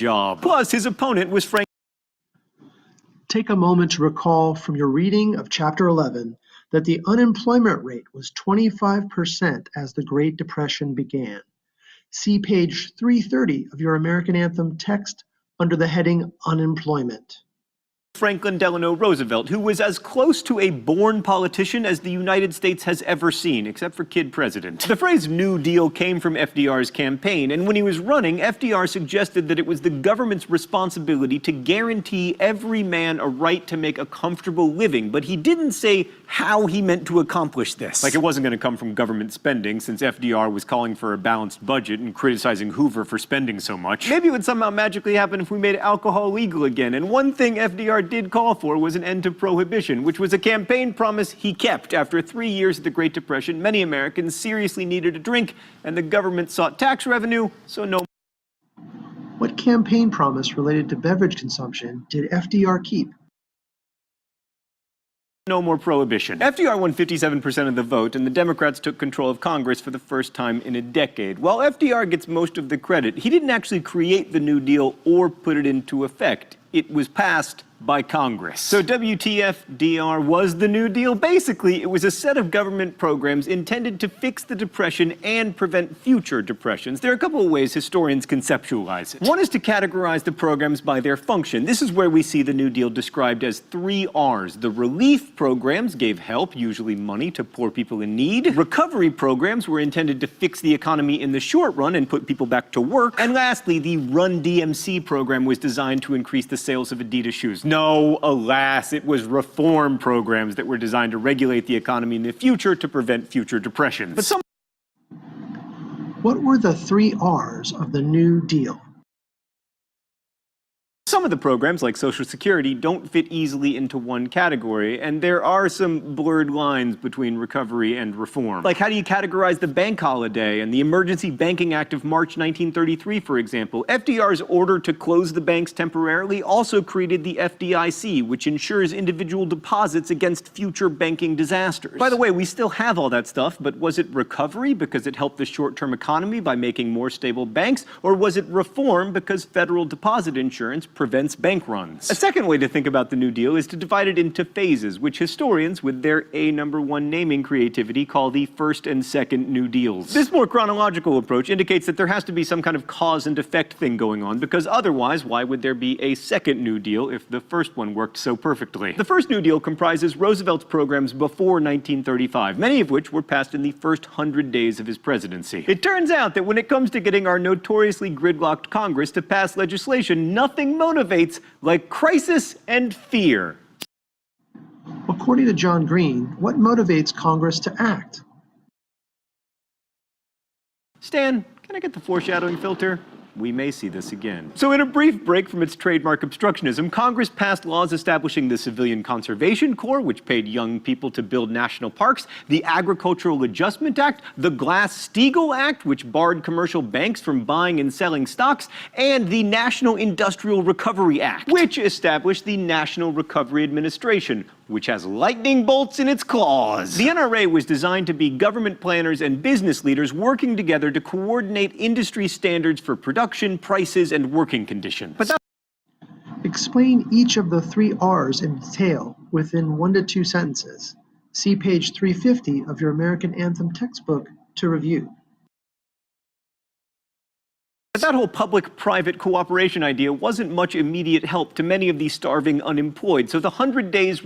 job. Plus, his opponent was Frank. Take a moment to recall from your reading of Chapter 11 that the unemployment rate was 25% as the Great Depression began. See page 330 of your American Anthem text under the heading Unemployment. Franklin Delano Roosevelt, who was as close to a born politician as the United States has ever seen, except for kid president. The phrase New Deal came from FDR's campaign, and when he was running, FDR suggested that it was the government's responsibility to guarantee every man a right to make a comfortable living, but he didn't say how he meant to accomplish this. Like it wasn't going to come from government spending, since FDR was calling for a balanced budget and criticizing Hoover for spending so much. Maybe it would somehow magically happen if we made alcohol legal again, and one thing FDR did call for was an end to prohibition, which was a campaign promise he kept. After 3 years of the Great Depression, many Americans seriously needed a drink, and the government sought tax revenue, so no. What campaign promise related to beverage consumption did FDR keep? No more prohibition. FDR won 57% of the vote, and the Democrats took control of Congress for the first time in a decade. While FDR gets most of the credit, he didn't actually create the New Deal or put it into effect. It was passed by Congress. So WTF-DR was the New Deal? Basically, it was a set of government programs intended to fix the Depression and prevent future depressions. There are a couple of ways historians conceptualize it. One is to categorize the programs by their function. This is where we see the New Deal described as 3 R's. The relief programs gave help, usually money, to poor people in need. Recovery programs were intended to fix the economy in the short run and put people back to work. And lastly, the Run DMC program was designed to increase the sales of Adidas shoes. No, alas, it was reform programs that were designed to regulate the economy in the future to prevent future depressions. But What were the 3 R's of the New Deal? some of the programs, like Social Security, don't fit easily into one category, and there are some blurred lines between recovery and reform. Like, how do you categorize the bank holiday and the Emergency Banking Act of March 1933, for example? FDR's order to close the banks temporarily also created the FDIC, which ensures individual deposits against future banking disasters. By the way, we still have all that stuff, but was it recovery because it helped the short-term economy by making more stable banks, or was it reform because federal deposit insurance prevents bank runs? A second way to think about the New Deal is to divide it into phases, which historians, with their #1 naming creativity, call the first and second New Deals. This more chronological approach indicates that there has to be some kind of cause and effect thing going on, because otherwise, why would there be a second New Deal if the first one worked so perfectly? The first New Deal comprises Roosevelt's programs before 1935, many of which were passed in the first 100 days of his presidency. It turns out that when it comes to getting our notoriously gridlocked Congress to pass legislation, nothing motivates like crisis and fear. According to John Green, what motivates Congress to act? Stan, can I get the foreshadowing filter? We may see this again. So in a brief break from its trademark obstructionism, Congress passed laws establishing the Civilian Conservation Corps, which paid young people to build national parks, the Agricultural Adjustment Act, the Glass-Steagall Act, which barred commercial banks from buying and selling stocks, and the National Industrial Recovery Act, which established the National Recovery Administration, which has lightning bolts in its claws. The NRA was designed to be government planners and business leaders working together to coordinate industry standards for production, prices, and working conditions. But Explain each of the 3 R's in detail within 1 to 2 sentences. See page 350 of your American Anthem textbook to review. that whole public-private cooperation idea wasn't much immediate help to many of the starving unemployed, so the 100 days